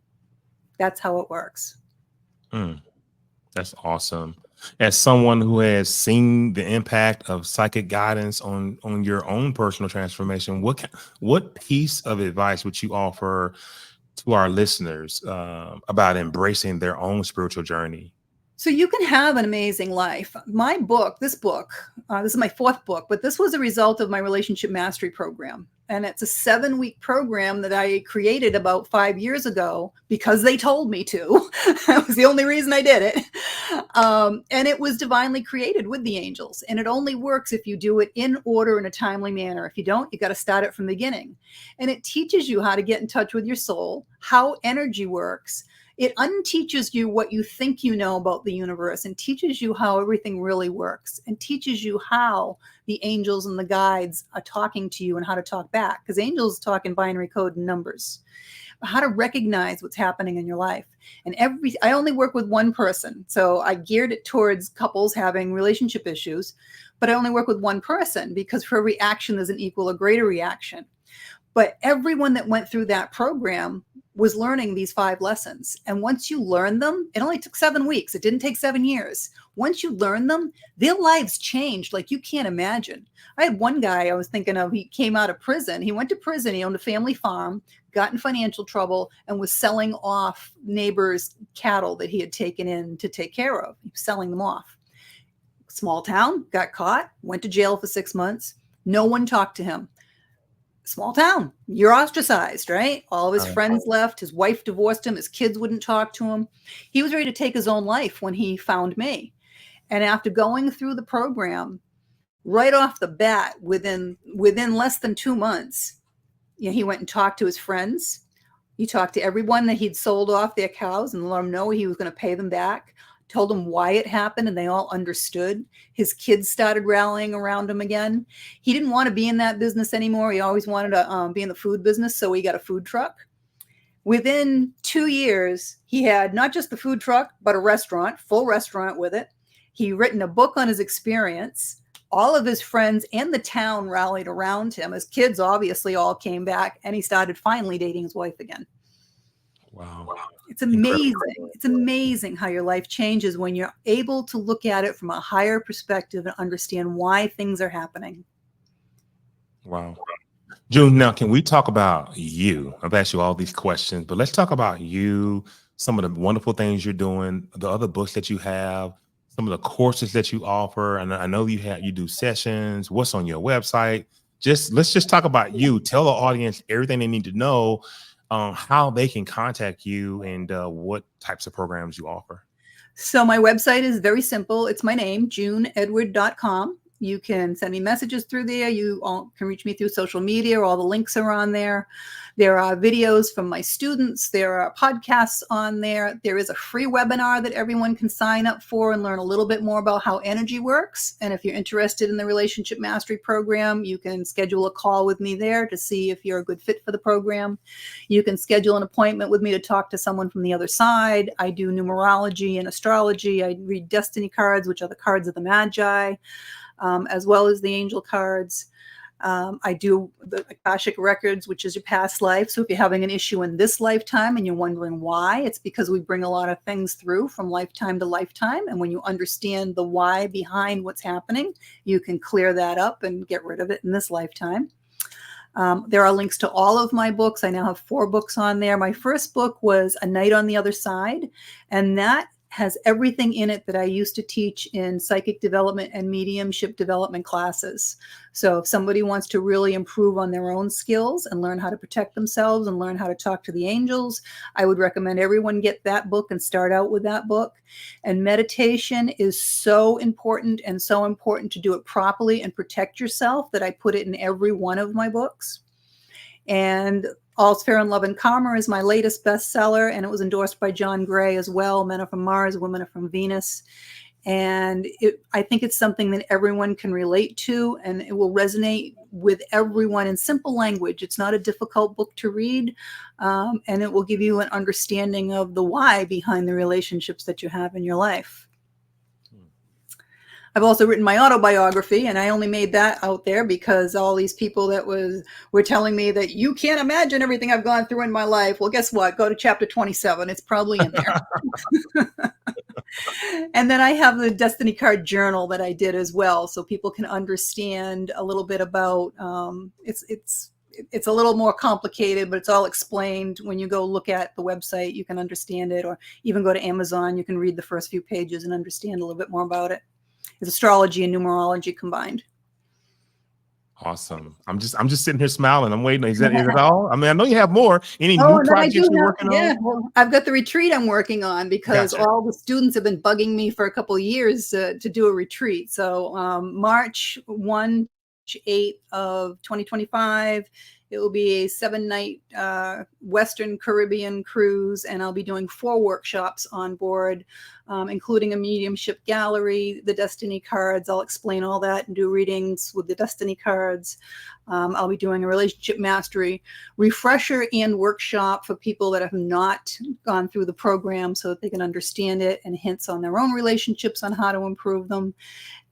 That's how it works. That's awesome. As someone who has seen the impact of psychic guidance on your own personal transformation, what piece of advice would you offer to our listeners about embracing their own spiritual journey? So you can have an amazing life. This is my 4th book, but this was a result of my relationship mastery program. And it's a 7-week program that I created about 5 years ago because they told me to. That was the only reason I did it. And it was divinely created with the angels. And it only works if you do it in order in a timely manner. If you don't, you got to start it from the beginning. And it teaches you how to get in touch with your soul, how energy works. It unteaches you what you think you know about the universe and teaches you how everything really works and teaches you how the angels and the guides are talking to you and how to talk back, because angels talk in binary code and numbers, how to recognize what's happening in your life. And I only work with one person. So I geared it towards couples having relationship issues, but I only work with one person because for every action, there's an equal or greater reaction. But everyone that went through that program was learning these 5 lessons. And once you learn them, it only took 7 weeks. It didn't take 7 years. Once you learn them, their lives changed like you can't imagine. I had one guy I was thinking of, he came out of prison. He went to prison. He owned a family farm, got in financial trouble, and was selling off neighbors' cattle that he had taken in to take care of. He was selling them off. Small town, got caught, went to jail for 6 months. No one talked to him. Small town, you're ostracized, right? All of his friends left. His wife divorced him. His kids wouldn't talk to him. He was ready to take his own life when he found me. And after going through the program, right off the bat, within less than 2 months, he went and talked to his friends. He talked to everyone that he'd sold off their cows and let them know he was going to pay them back. Told them why it happened, and they all understood. His kids started rallying around him again. He didn't want to be in that business anymore. He always wanted to be in the food business, so he got a food truck. Within 2 years, he had not just the food truck, but a restaurant, full restaurant with it. He written a book on his experience. All of his friends and the town rallied around him. His kids obviously all came back, and he started finally dating his wife again. Wow. It's amazing. It's amazing how your life changes when you're able to look at it from a higher perspective and understand why things are happening. Wow. June, now can we talk about you? I've asked you all these questions, but let's talk about you, some of the wonderful things you're doing, the other books that you have, some of the courses that you offer. And I know you do sessions, what's on your website. Let's just talk about you. Tell the audience everything they need to know, how they can contact you, and what types of programs you offer. So my website is very simple. It's my name, juneedward.com. You can send me messages through there. You all can reach me through social media. All the links are on there. There are videos from my students. There are podcasts on there. There is a free webinar that everyone can sign up for and learn a little bit more about how energy works. And if you're interested in the Relationship Mastery program, you can schedule a call with me there to see if you're a good fit for the program. You can schedule an appointment with me to talk to someone from the other side. I do numerology and astrology. I read destiny cards, which are the cards of the Magi, as well as the angel cards. I do the Akashic records, which is your past life. So if you're having an issue in this lifetime and you're wondering why, it's because we bring a lot of things through from lifetime to lifetime. And when you understand the why behind what's happening, you can clear that up and get rid of it in this lifetime. There are links to all of my books. I now have 4 books on there. My first book was A Night on the Other Side, and that has everything in it that I used to teach in psychic development and mediumship development classes. So if somebody wants to really improve on their own skills and learn how to protect themselves and learn how to talk to the angels, I would recommend everyone get that book and start out with that book. And meditation is so important, and so important to do it properly and protect yourself, that I put it in every one of my books. And All's Fair in Love and Karma is my latest bestseller, and it was endorsed by John Gray as well. Men are from Mars, women are from Venus. And I think it's something that everyone can relate to, and it will resonate with everyone in simple language. It's not a difficult book to read, and it will give you an understanding of the why behind the relationships that you have in your life. I've also written my autobiography, and I only made that out there because all these people that were telling me that you can't imagine everything I've gone through in my life. Well, guess what? Go to chapter 27. It's probably in there. And then I have the Destiny Card Journal that I did as well, so people can understand a little bit about it's a little more complicated, but it's all explained. When you go look at the website, you can understand it, or even go to Amazon. You can read the first few pages and understand a little bit more about it. It's astrology and numerology combined. Awesome. I'm just sitting here smiling. I'm waiting. Is it all? I mean, I know you have more. Any new projects you're working on? Well, I've got the retreat I'm working on, because all the students have been bugging me for a couple of years to do a retreat. So March 1 to 8 of 2025. It will be a 7-night Western Caribbean cruise, and I'll be doing 4 workshops on board, including a mediumship gallery, the destiny cards. I'll explain all that and do readings with the destiny cards. I'll be doing a relationship mastery refresher and workshop for people that have not gone through the program, so that they can understand it, and hints on their own relationships on how to improve them.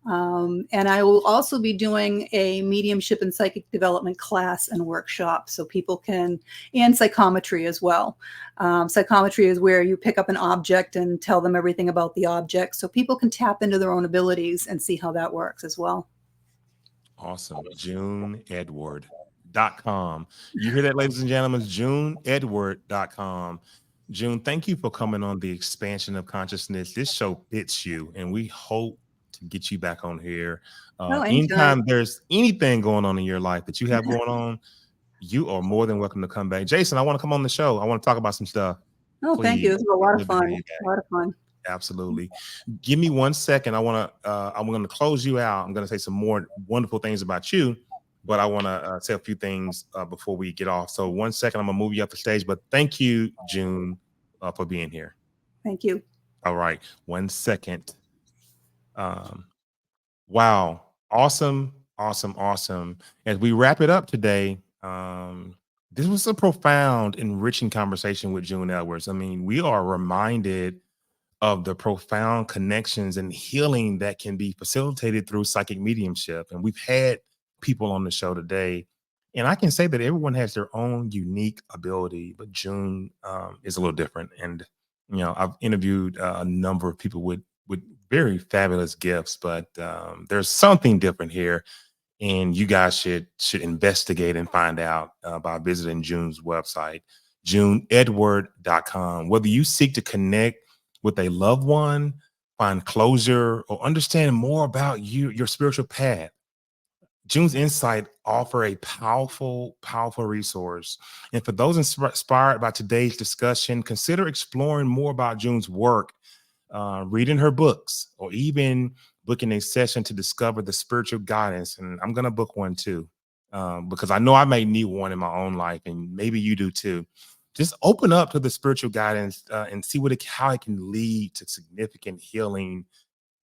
And I will also be doing a mediumship and psychic development class and workshop so people can, and psychometry as well. Psychometry is where you pick up an object and tell them everything about the object so people can tap into their own abilities and see how that works as well. Awesome. JuneEdward.com. You hear that, ladies and gentlemen? JuneEdward.com. June, thank you for coming on the expansion of consciousness. This show fits you, and we hope to get you back on here. Oh, anytime. Anytime there's anything going on in your life that you have going on, you are more than welcome to come back. Jason, I want to come on the show. I want to talk about some stuff. Oh, thank you. Please. This was a lot of Love to have fun. you A back. lot of fun. Absolutely. Give me 1 second. I'm going to close you out. I'm going to say some more wonderful things about you, but I want to say a few things before we get off. So 1 second, I'm going to move you up the stage, but thank you, June, for being here. Thank you. All right. 1 second. Wow. Awesome. Awesome. Awesome. As we wrap it up today, this was a profound, enriching conversation with June Edwards. I mean, we are reminded of the profound connections and healing that can be facilitated through psychic mediumship. And we've had people on the show today, and I can say that everyone has their own unique ability, but June is a little different. And I've interviewed a number of people with very fabulous gifts, but there's something different here, and you guys should investigate and find out by visiting June's website, JuneEdward.com. Whether you seek to connect with a loved one, find closure, or understand more about your spiritual path, June's insight offer a powerful, powerful resource. And for those inspired by today's discussion, consider exploring more about June's work, reading her books, or even booking a session to discover the spiritual guidance. And I'm going to book one too, because I know I may need one in my own life, and maybe you do too. Just open up to the spiritual guidance and see how it can lead to significant healing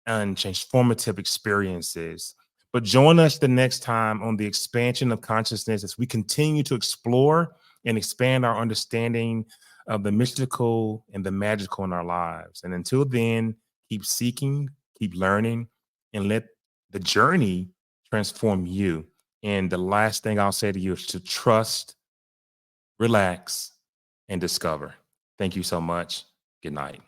and transformative experiences. But join us the next time on the expansion of consciousness as we continue to explore and expand our understanding of the mystical and the magical in our lives. And until then, keep seeking, keep learning, and let the journey transform you. And the last thing I'll say to you is to trust, relax, and discover. Thank you so much. Good night.